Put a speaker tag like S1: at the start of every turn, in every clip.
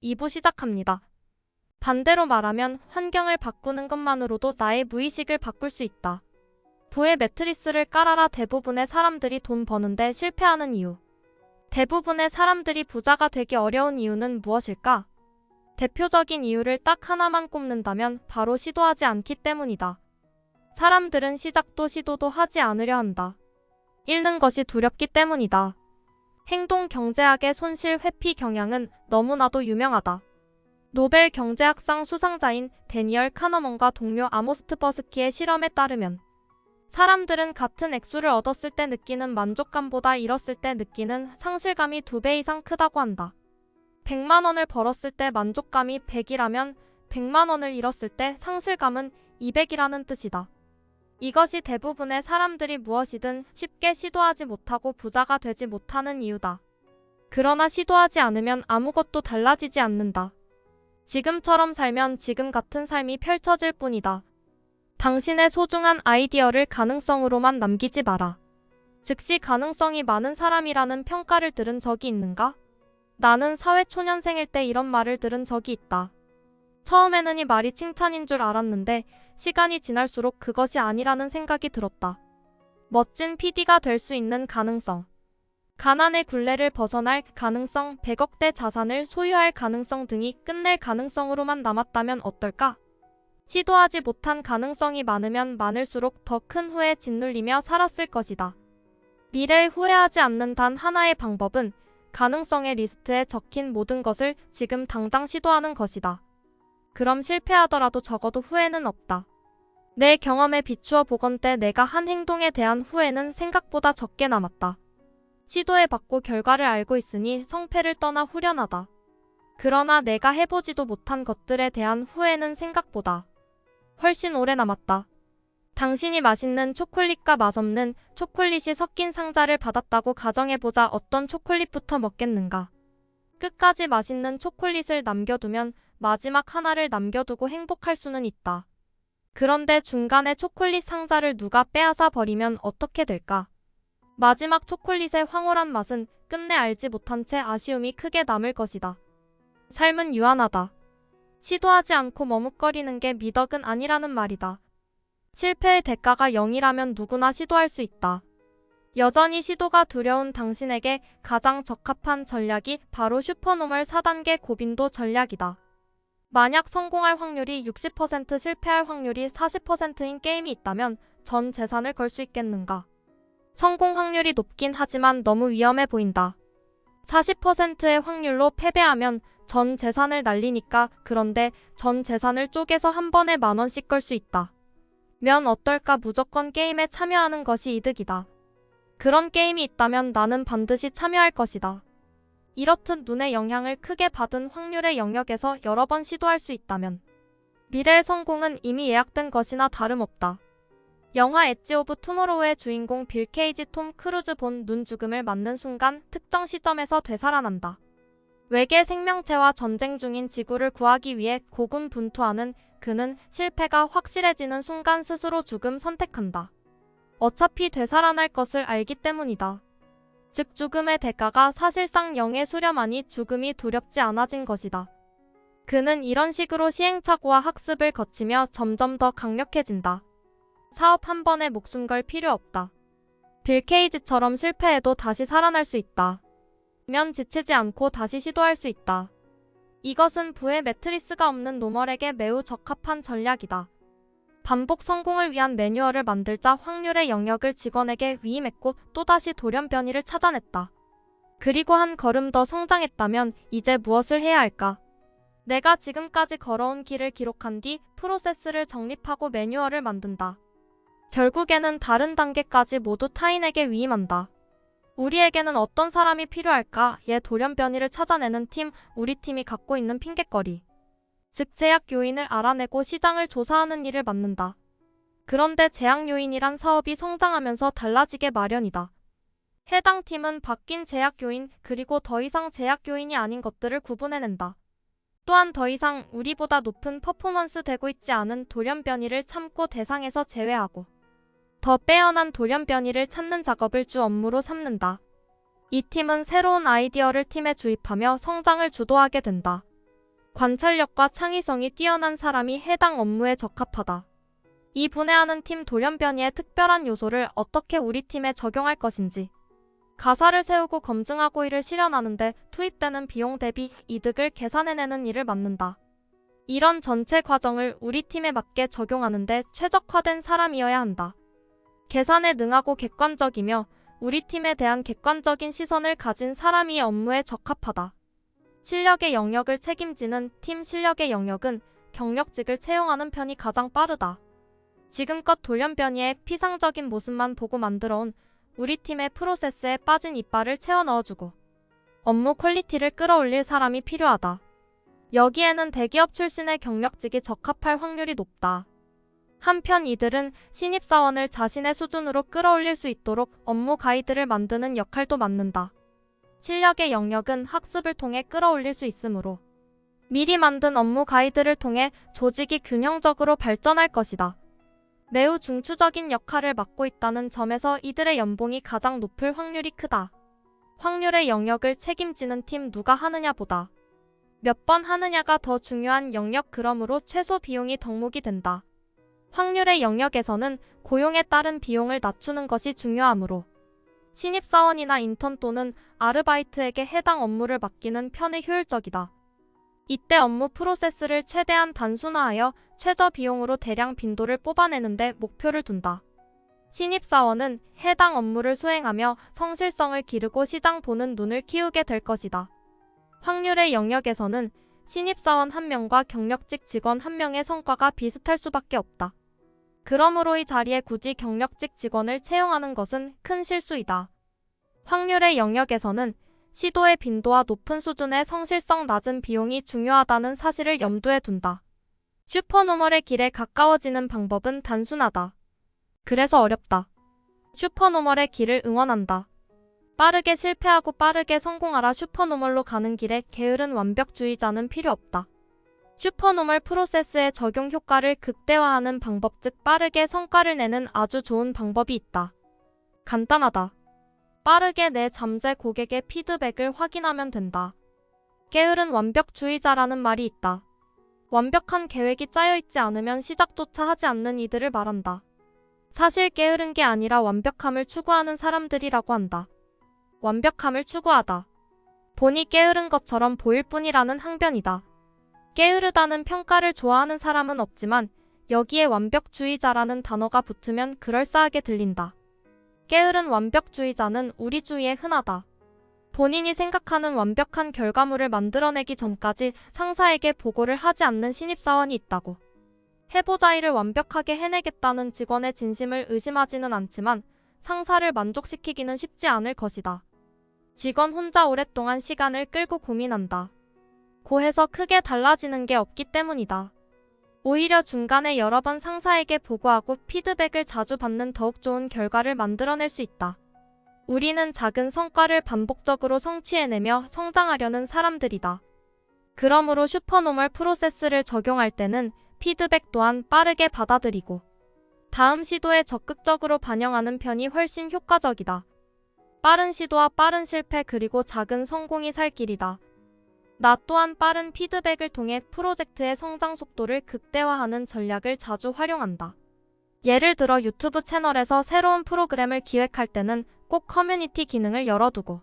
S1: 2부 시작합니다. 반대로 말하면 환경을 바꾸는 것만으로도 나의 무의식을 바꿀 수 있다. 부의 매트리스를 깔아라. 대부분의 사람들이 돈 버는데 실패하는 이유. 대부분의 사람들이 부자가 되기 어려운 이유는 무엇일까? 대표적인 이유를 딱 하나만 꼽는다면 바로 시도하지 않기 때문이다. 사람들은 시작도 시도도 하지 않으려 한다. 잃는 것이 두렵기 때문이다. 행동 경제학의 손실 회피 경향은 너무나도 유명하다. 노벨 경제학상 수상자인 데니얼 카너먼과 동료 아모스 트버스키의 실험에 따르면 사람들은 같은 액수를 얻었을 때 느끼는 만족감보다 잃었을 때 느끼는 상실감이 2배 이상 크다고 한다. 100만 원을 벌었을 때 만족감이 100이라면 100만 원을 잃었을 때 상실감은 200이라는 뜻이다. 이것이 대부분의 사람들이 무엇이든 쉽게 시도하지 못하고 부자가 되지 못하는 이유다. 그러나 시도하지 않으면 아무것도 달라지지 않는다. 지금처럼 살면 지금 같은 삶이 펼쳐질 뿐이다. 당신의 소중한 아이디어를 가능성으로만 남기지 마라. 즉시 가능성이 많은 사람이라는 평가를 들은 적이 있는가? 나는 사회초년생일 때 이런 말을 들은 적이 있다. 처음에는 이 말이 칭찬인 줄 알았는데 시간이 지날수록 그것이 아니라는 생각이 들었다. 멋진 PD가 될 수 있는 가능성. 가난의 굴레를 벗어날 가능성, 100억대 자산을 소유할 가능성 등이 끝낼 가능성으로만 남았다면 어떨까? 시도하지 못한 가능성이 많으면 많을수록 더 큰 후회에 짓눌리며 살았을 것이다. 미래에 후회하지 않는 단 하나의 방법은 가능성의 리스트에 적힌 모든 것을 지금 당장 시도하는 것이다. 그럼 실패하더라도 적어도 후회는 없다. 내 경험에 비추어 보건대 내가 한 행동에 대한 후회는 생각보다 적게 남았다. 시도해봤고 결과를 알고 있으니 성패를 떠나 후련하다. 그러나 내가 해보지도 못한 것들에 대한 후회는 생각보다 훨씬 오래 남았다. 당신이 맛있는 초콜릿과 맛없는 초콜릿이 섞인 상자를 받았다고 가정해보자. 어떤 초콜릿부터 먹겠는가? 끝까지 맛있는 초콜릿을 남겨두면 마지막 하나를 남겨두고 행복할 수는 있다. 그런데 중간에 초콜릿 상자를 누가 빼앗아 버리면 어떻게 될까? 마지막 초콜릿의 황홀한 맛은 끝내 알지 못한 채 아쉬움이 크게 남을 것이다. 삶은 유한하다. 시도하지 않고 머뭇거리는 게 미덕은 아니라는 말이다. 실패의 대가가 0이라면 누구나 시도할 수 있다. 여전히 시도가 두려운 당신에게 가장 적합한 전략이 바로 슈퍼노멀 4단계 고빈도 전략이다. 만약 성공할 확률이 60% 실패할 확률이 40%인 게임이 있다면 전 재산을 걸 수 있겠는가? 성공 확률이 높긴 하지만 너무 위험해 보인다. 40%의 확률로 패배하면 전 재산을 날리니까. 그런데 전 재산을 쪼개서 한 번에 10,000원씩 걸 수 있다. 면 어떨까? 무조건 게임에 참여하는 것이 이득이다. 그런 게임이 있다면 나는 반드시 참여할 것이다. 이렇듯 눈의 영향을 크게 받은 확률의 영역에서 여러 번 시도할 수 있다면 미래의 성공은 이미 예약된 것이나 다름없다. 영화 엣지 오브 투모로우의 주인공 빌 케이지 톰 크루즈 본 눈 죽음을 맞는 순간 특정 시점에서 되살아난다. 외계 생명체와 전쟁 중인 지구를 구하기 위해 고군분투하는 그는 실패가 확실해지는 순간 스스로 죽음 선택한다. 어차피 되살아날 것을 알기 때문이다. 즉 죽음의 대가가 사실상 0의 수렴하니 죽음이 두렵지 않아진 것이다. 그는 이런 식으로 시행착오와 학습을 거치며 점점 더 강력해진다. 사업 한 번에 목숨 걸 필요 없다. 빌 케이지처럼 실패해도 다시 살아날 수 있다. 면 지치지 않고 다시 시도할 수 있다. 이것은 부의 매트리스가 없는 노멀에게 매우 적합한 전략이다. 반복 성공을 위한 매뉴얼을 만들자 확률의 영역을 직원에게 위임했고 또다시 돌연변이를 찾아냈다. 그리고 한 걸음 더 성장했다면 이제 무엇을 해야 할까? 내가 지금까지 걸어온 길을 기록한 뒤 프로세스를 정립하고 매뉴얼을 만든다. 결국에는 다른 단계까지 모두 타인에게 위임한다. 우리에게는 어떤 사람이 필요할까? 얘 돌연변이를 찾아내는 팀, 우리 팀이 갖고 있는 핑곗거리. 즉 제약 요인을 알아내고 시장을 조사하는 일을 맡는다. 그런데 제약 요인이란 사업이 성장하면서 달라지게 마련이다. 해당 팀은 바뀐 제약 요인 그리고 더 이상 제약 요인이 아닌 것들을 구분해낸다. 또한 더 이상 우리보다 높은 퍼포먼스 되고 있지 않은 돌연변이를 참고 대상에서 제외하고 더 빼어난 돌연변이를 찾는 작업을 주 업무로 삼는다. 이 팀은 새로운 아이디어를 팀에 주입하며 성장을 주도하게 된다. 관찰력과 창의성이 뛰어난 사람이 해당 업무에 적합하다. 이 분해하는 팀 돌연변이의 특별한 요소를 어떻게 우리 팀에 적용할 것인지 가사를 세우고 검증하고 이를 실현하는데 투입되는 비용 대비 이득을 계산해내는 일을 맡는다. 이런 전체 과정을 우리 팀에 맞게 적용하는데 최적화된 사람이어야 한다. 계산에 능하고 객관적이며 우리 팀에 대한 객관적인 시선을 가진 사람이 업무에 적합하다. 실력의 영역을 책임지는 팀 실력의 영역은 경력직을 채용하는 편이 가장 빠르다. 지금껏 돌연변이의 피상적인 모습만 보고 만들어온 우리 팀의 프로세스에 빠진 이빨을 채워 넣어주고 업무 퀄리티를 끌어올릴 사람이 필요하다. 여기에는 대기업 출신의 경력직이 적합할 확률이 높다. 한편 이들은 신입사원을 자신의 수준으로 끌어올릴 수 있도록 업무 가이드를 만드는 역할도 맡는다. 실력의 영역은 학습을 통해 끌어올릴 수 있으므로 미리 만든 업무 가이드를 통해 조직이 균형적으로 발전할 것이다. 매우 중추적인 역할을 맡고 있다는 점에서 이들의 연봉이 가장 높을 확률이 크다. 확률의 영역을 책임지는 팀 누가 하느냐보다 몇 번 하느냐가 더 중요한 영역 그러므로 최소 비용이 덕목이 된다. 확률의 영역에서는 고용에 따른 비용을 낮추는 것이 중요하므로 신입사원이나 인턴 또는 아르바이트에게 해당 업무를 맡기는 편이 효율적이다. 이때 업무 프로세스를 최대한 단순화하여 최저 비용으로 대량 빈도를 뽑아내는데 목표를 둔다. 신입사원은 해당 업무를 수행하며 성실성을 기르고 시장 보는 눈을 키우게 될 것이다. 확률의 영역에서는 신입사원 1명과 경력직 직원 1명의 성과가 비슷할 수밖에 없다. 그러므로 이 자리에 굳이 경력직 직원을 채용하는 것은 큰 실수이다. 확률의 영역에서는 시도의 빈도와 높은 수준의 성실성 낮은 비용이 중요하다는 사실을 염두에 둔다. 슈퍼노멀의 길에 가까워지는 방법은 단순하다. 그래서 어렵다. 슈퍼노멀의 길을 응원한다. 빠르게 실패하고 빠르게 성공하라. 슈퍼노멀로 가는 길에 게으른 완벽주의자는 필요 없다. 슈퍼노멀 프로세스의 적용 효과를 극대화하는 방법 즉 빠르게 성과를 내는 아주 좋은 방법이 있다. 간단하다. 빠르게 내 잠재 고객의 피드백을 확인하면 된다. 게으른 완벽주의자라는 말이 있다. 완벽한 계획이 짜여있지 않으면 시작조차 하지 않는 이들을 말한다. 사실 게으른 게 아니라 완벽함을 추구하는 사람들이라고 한다. 완벽함을 추구하다. 본이 게으른 것처럼 보일 뿐이라는 항변이다. 게으르다는 평가를 좋아하는 사람은 없지만 여기에 완벽주의자라는 단어가 붙으면 그럴싸하게 들린다. 게으른 완벽주의자는 우리 주위에 흔하다. 본인이 생각하는 완벽한 결과물을 만들어내기 전까지 상사에게 보고를 하지 않는 신입사원이 있다고. 해보자 일을 완벽하게 해내겠다는 직원의 진심을 의심하지는 않지만 상사를 만족시키기는 쉽지 않을 것이다. 직원 혼자 오랫동안 시간을 끌고 고민한다. 고해서 크게 달라지는 게 없기 때문이다. 오히려 중간에 여러 번 상사에게 보고하고 피드백을 자주 받는 더욱 좋은 결과를 만들어낼 수 있다. 우리는 작은 성과를 반복적으로 성취해내며 성장하려는 사람들이다. 그러므로 슈퍼노멀 프로세스를 적용할 때는 피드백 또한 빠르게 받아들이고 다음 시도에 적극적으로 반영하는 편이 훨씬 효과적이다. 빠른 시도와 빠른 실패 그리고 작은 성공이 살 길이다. 나 또한 빠른 피드백을 통해 프로젝트의 성장 속도를 극대화하는 전략을 자주 활용한다. 예를 들어 유튜브 채널에서 새로운 프로그램을 기획할 때는 꼭 커뮤니티 기능을 열어두고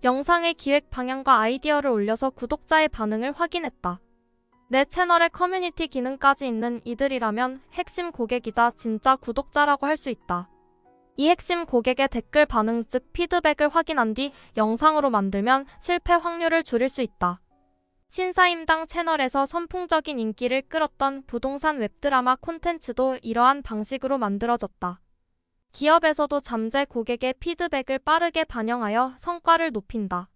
S1: 영상의 기획 방향과 아이디어를 올려서 구독자의 반응을 확인했다. 내 채널에 커뮤니티 기능까지 있는 이들이라면 핵심 고객이자 진짜 구독자라고 할 수 있다. 이 핵심 고객의 댓글 반응 즉 피드백을 확인한 뒤 영상으로 만들면 실패 확률을 줄일 수 있다. 신사임당 채널에서 선풍적인 인기를 끌었던 부동산 웹드라마 콘텐츠도 이러한 방식으로 만들어졌다. 기업에서도 잠재 고객의 피드백을 빠르게 반영하여 성과를 높인다.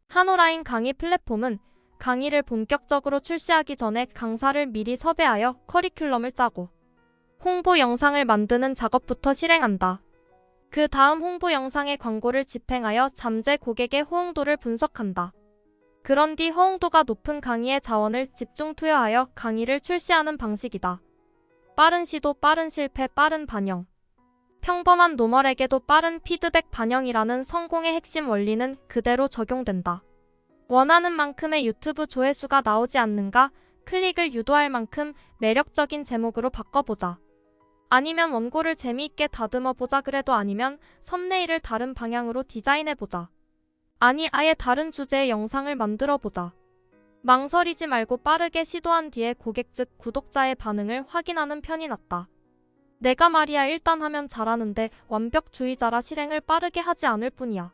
S1: 한오라인 강의 플랫폼은 강의를 본격적으로 출시하기 전에 강사를 미리 섭외하여 커리큘럼을 짜고 홍보 영상을 만드는 작업부터 실행한다. 그 다음 홍보 영상의 광고를 집행하여 잠재 고객의 호응도를 분석한다. 그런 뒤 호응도가 높은 강의의 자원을 집중 투여하여 강의를 출시하는 방식이다. 빠른 시도, 빠른 실패, 빠른 반영. 평범한 노멀에게도 빠른 피드백 반영이라는 성공의 핵심 원리는 그대로 적용된다. 원하는 만큼의 유튜브 조회수가 나오지 않는가? 클릭을 유도할 만큼 매력적인 제목으로 바꿔보자. 아니면 원고를 재미있게 다듬어보자. 그래도 아니면 썸네일을 다른 방향으로 디자인해보자. 아니, 아예 다른 주제의 영상을 만들어보자. 망설이지 말고 빠르게 시도한 뒤에 고객 즉 구독자의 반응을 확인하는 편이 낫다. 내가 말이야 일단 하면 잘하는데 완벽주의자라 실행을 빠르게 하지 않을 뿐이야.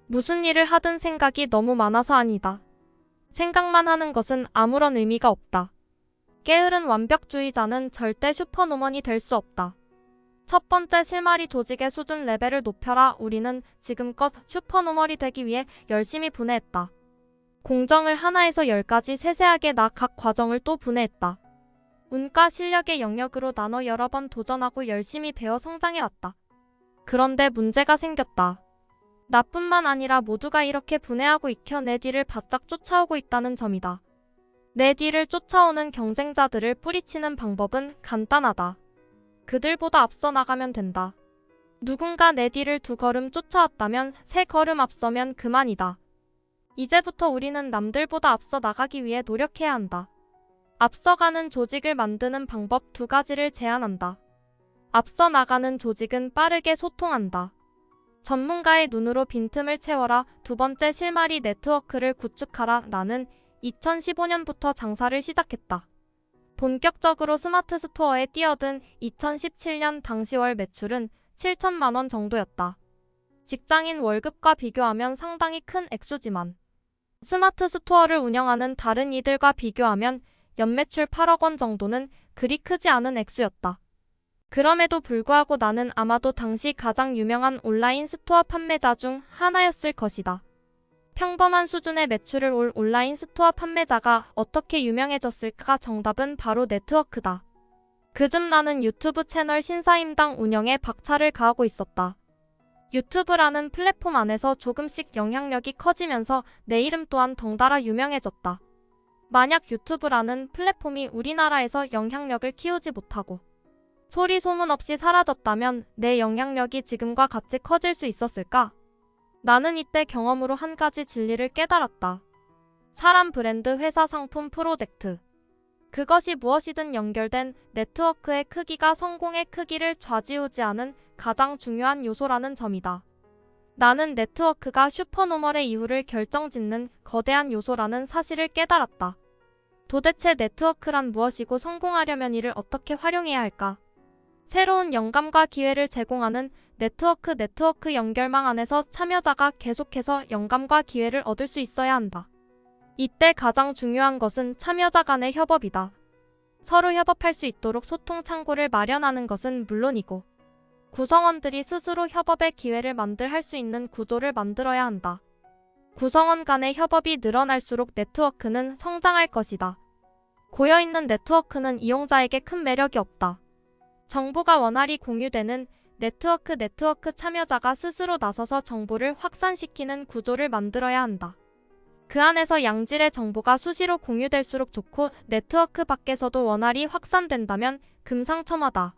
S1: 무슨 일을 하든 생각이 너무 많아서 아니다. 생각만 하는 것은 아무런 의미가 없다. 게으른 완벽주의자는 절대 슈퍼노먼이 될 수 없다. 첫 번째 실마리 조직의 수준 레벨을 높여라. 우리는 지금껏 슈퍼노멀이 되기 위해 열심히 분해했다. 공정을 하나에서 10까지 세세하게 각 과정을 또 분해했다. 운과 실력의 영역으로 나눠 여러 번 도전하고 열심히 배워 성장해왔다. 그런데 문제가 생겼다. 나뿐만 아니라 모두가 이렇게 분해하고 익혀 내 뒤를 바짝 쫓아오고 있다는 점이다. 내 뒤를 쫓아오는 경쟁자들을 뿌리치는 방법은 간단하다. 그들보다 앞서 나가면 된다. 누군가 내 뒤를 2걸음 쫓아왔다면 3걸음 앞서면 그만이다. 이제부터 우리는 남들보다 앞서 나가기 위해 노력해야 한다. 앞서가는 조직을 만드는 방법 2가지를 제안한다. 앞서 나가는 조직은 빠르게 소통한다. 전문가의 눈으로 빈틈을 채워라. 2번째 실마리 네트워크를 구축하라. 나는 2015년부터 장사를 시작했다. 본격적으로 스마트 스토어에 뛰어든 2017년 당시 월 매출은 7천만 원 정도였다. 직장인 월급과 비교하면 상당히 큰 액수지만 스마트 스토어를 운영하는 다른 이들과 비교하면 연매출 8억 원 정도는 그리 크지 않은 액수였다. 그럼에도 불구하고 나는 아마도 당시 가장 유명한 온라인 스토어 판매자 중 하나였을 것이다. 평범한 수준의 매출을 올 온라인 스토어 판매자가 어떻게 유명해졌을까? 정답은 바로 네트워크다. 그즘 나는 유튜브 채널 신사임당 운영에 박차를 가하고 있었다. 유튜브라는 플랫폼 안에서 조금씩 영향력이 커지면서 내 이름 또한 덩달아 유명해졌다. 만약 유튜브라는 플랫폼이 우리나라에서 영향력을 키우지 못하고 소리 소문 없이 사라졌다면 내 영향력이 지금과 같이 커질 수 있었을까? 나는 이때 경험으로 한 가지 진리를 깨달았다. 사람, 브랜드, 회사, 상품, 프로젝트. 그것이 무엇이든 연결된 네트워크의 크기가 성공의 크기를 좌지우지하는 가장 중요한 요소라는 점이다. 나는 네트워크가 슈퍼노멀의 이후를 결정짓는 거대한 요소라는 사실을 깨달았다. 도대체 네트워크란 무엇이고 성공하려면 이를 어떻게 활용해야 할까? 새로운 영감과 기회를 제공하는 네트워크 연결망 안에서 참여자가 계속해서 영감과 기회를 얻을 수 있어야 한다. 이때 가장 중요한 것은 참여자 간의 협업이다. 서로 협업할 수 있도록 소통 창구를 마련하는 것은 물론이고 구성원들이 스스로 협업의 기회를 할 수 있는 구조를 만들어야 한다. 구성원 간의 협업이 늘어날수록 네트워크는 성장할 것이다. 고여있는 네트워크는 이용자에게 큰 매력이 없다. 정보가 원활히 공유되는 네트워크 참여자가 스스로 나서서 정보를 확산시키는 구조를 만들어야 한다. 그 안에서 양질의 정보가 수시로 공유될수록 좋고 네트워크 밖에서도 원활히 확산된다면 금상첨화다.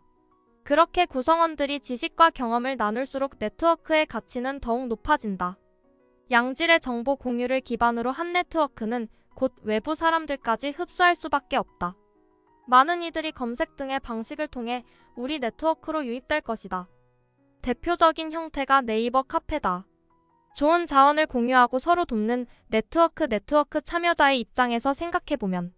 S1: 그렇게 구성원들이 지식과 경험을 나눌수록 네트워크의 가치는 더욱 높아진다. 양질의 정보 공유를 기반으로 한 네트워크는 곧 외부 사람들까지 흡수할 수밖에 없다. 많은 이들이 검색 등의 방식을 통해 우리 네트워크로 유입될 것이다. 대표적인 형태가 네이버 카페다. 좋은 자원을 공유하고 서로 돕는 네트워크 참여자의 입장에서 생각해보면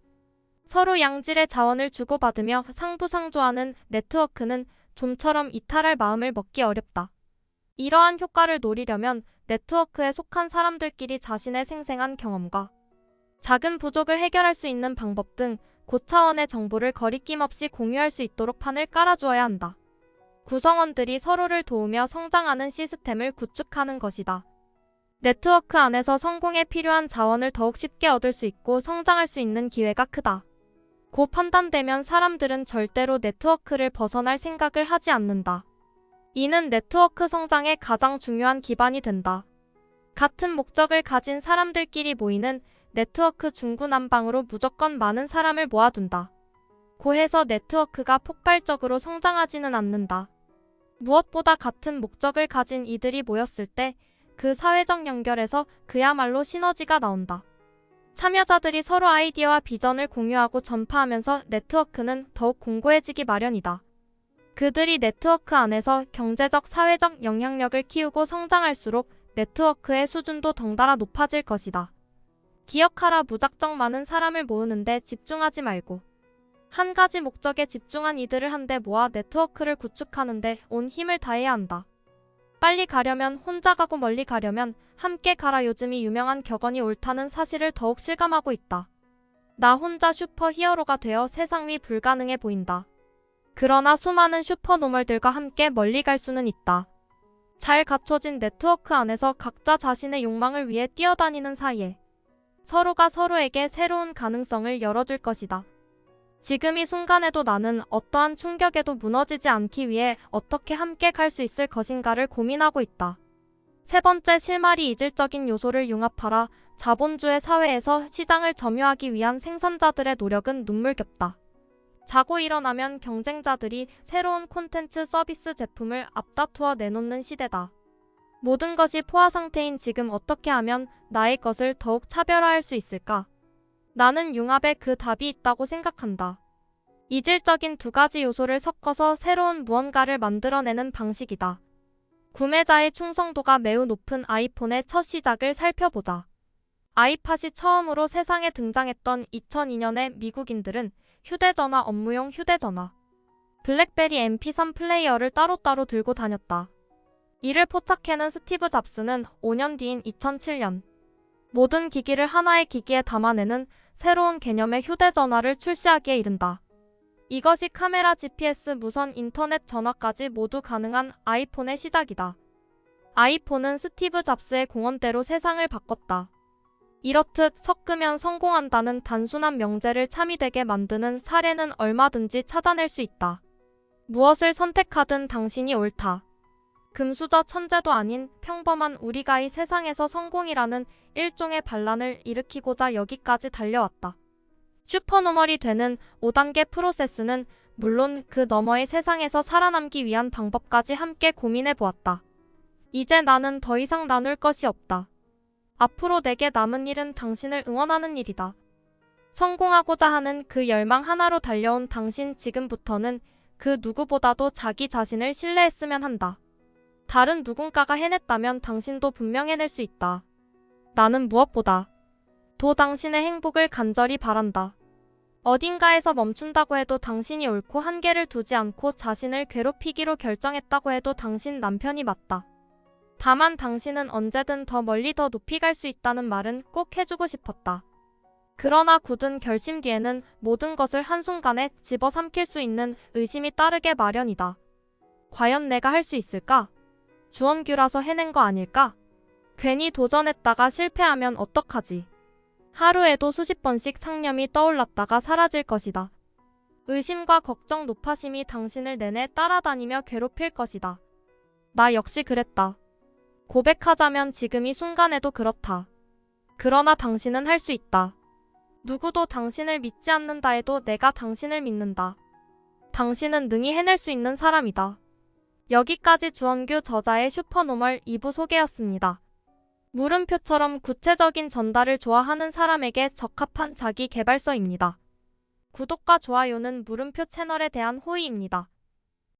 S1: 서로 양질의 자원을 주고받으며 상부상조하는 네트워크는 좀처럼 이탈할 마음을 먹기 어렵다. 이러한 효과를 노리려면 네트워크에 속한 사람들끼리 자신의 생생한 경험과 작은 부족을 해결할 수 있는 방법 등 고차원의 정보를 거리낌 없이 공유할 수 있도록 판을 깔아주어야 한다. 구성원들이 서로를 도우며 성장하는 시스템을 구축하는 것이다. 네트워크 안에서 성공에 필요한 자원을 더욱 쉽게 얻을 수 있고 성장할 수 있는 기회가 크다. 고 판단되면 사람들은 절대로 네트워크를 벗어날 생각을 하지 않는다. 이는 네트워크 성장의 가장 중요한 기반이 된다. 같은 목적을 가진 사람들끼리 모이는 네트워크 중구난방으로 무조건 많은 사람을 모아둔다. 고해서 네트워크가 폭발적으로 성장하지는 않는다. 무엇보다 같은 목적을 가진 이들이 모였을 때 그 사회적 연결에서 그야말로 시너지가 나온다. 참여자들이 서로 아이디어와 비전을 공유하고 전파하면서 네트워크는 더욱 공고해지기 마련이다. 그들이 네트워크 안에서 경제적, 사회적 영향력을 키우고 성장할수록 네트워크의 수준도 덩달아 높아질 것이다. 기억하라, 무작정 많은 사람을 모으는데 집중하지 말고 한 가지 목적에 집중한 이들을 한데 모아 네트워크를 구축하는데 온 힘을 다해야 한다. 빨리 가려면 혼자 가고 멀리 가려면 함께 가라. 요즘이 유명한 격언이 옳다는 사실을 더욱 실감하고 있다. 나 혼자 슈퍼히어로가 되어 세상 위 불가능해 보인다. 그러나 수많은 슈퍼노멀들과 함께 멀리 갈 수는 있다. 잘 갖춰진 네트워크 안에서 각자 자신의 욕망을 위해 뛰어다니는 사이에 서로가 서로에게 새로운 가능성을 열어줄 것이다. 지금 이 순간에도 나는 어떠한 충격에도 무너지지 않기 위해 어떻게 함께 갈 수 있을 것인가를 고민하고 있다. 세 번째 실마리, 이질적인 요소를 융합하라. 자본주의 사회에서 시장을 점유하기 위한 생산자들의 노력은 눈물겹다. 자고 일어나면 경쟁자들이 새로운 콘텐츠, 서비스, 제품을 앞다투어 내놓는 시대다. 모든 것이 포화 상태인 지금 어떻게 하면 나의 것을 더욱 차별화할 수 있을까? 나는 융합에 그 답이 있다고 생각한다. 이질적인 두 가지 요소를 섞어서 새로운 무언가를 만들어내는 방식이다. 구매자의 충성도가 매우 높은 아이폰의 첫 시작을 살펴보자. 아이팟이 처음으로 세상에 등장했던 2002년에 미국인들은 휴대전화, 업무용 휴대전화, 블랙베리 MP3 플레이어를 따로따로 들고 다녔다. 이를 포착해낸 스티브 잡스는 5년 뒤인 2007년 모든 기기를 하나의 기기에 담아내는 새로운 개념의 휴대전화를 출시하기에 이른다. 이것이 카메라, GPS, 무선 인터넷 전화까지 모두 가능한 아이폰의 시작이다. 아이폰은 스티브 잡스의 공언대로 세상을 바꿨다. 이렇듯 섞으면 성공한다는 단순한 명제를 참이되게 만드는 사례는 얼마든지 찾아낼 수 있다. 무엇을 선택하든 당신이 옳다. 금수저 천재도 아닌 평범한 우리가 이 세상에서 성공이라는 일종의 반란을 일으키고자 여기까지 달려왔다. 슈퍼노멀이 되는 5단계 프로세스는 물론 그 너머의 세상에서 살아남기 위한 방법까지 함께 고민해 보았다. 이제 나는 더 이상 나눌 것이 없다. 앞으로 내게 남은 일은 당신을 응원하는 일이다. 성공하고자 하는 그 열망 하나로 달려온 당신, 지금부터는 그 누구보다도 자기 자신을 신뢰했으면 한다. 다른 누군가가 해냈다면 당신도 분명 해낼 수 있다. 나는 무엇보다 도 당신의 행복을 간절히 바란다. 어딘가에서 멈춘다고 해도 당신이 옳고 한계를 두지 않고 자신을 괴롭히기로 결정했다고 해도 당신 남편이 맞다. 다만 당신은 언제든 더 멀리 더 높이 갈 수 있다는 말은 꼭 해주고 싶었다. 그러나 굳은 결심 뒤에는 모든 것을 한순간에 집어삼킬 수 있는 의심이 따르게 마련이다. 과연 내가 할 수 있을까? 주원규라서 해낸 거 아닐까? 괜히 도전했다가 실패하면 어떡하지? 하루에도 수십 번씩 상념이 떠올랐다가 사라질 것이다. 의심과 걱정, 노파심이 당신을 내내 따라다니며 괴롭힐 것이다. 나 역시 그랬다. 고백하자면 지금 이 순간에도 그렇다. 그러나 당신은 할 수 있다. 누구도 당신을 믿지 않는다 해도 내가 당신을 믿는다. 당신은 능히 해낼 수 있는 사람이다. 여기까지 주원규 저자의 슈퍼노멀 2부 소개였습니다. 물음표처럼 구체적인 전달을 좋아하는 사람에게 적합한 자기 개발서입니다. 구독과 좋아요는 물음표 채널에 대한 호의입니다.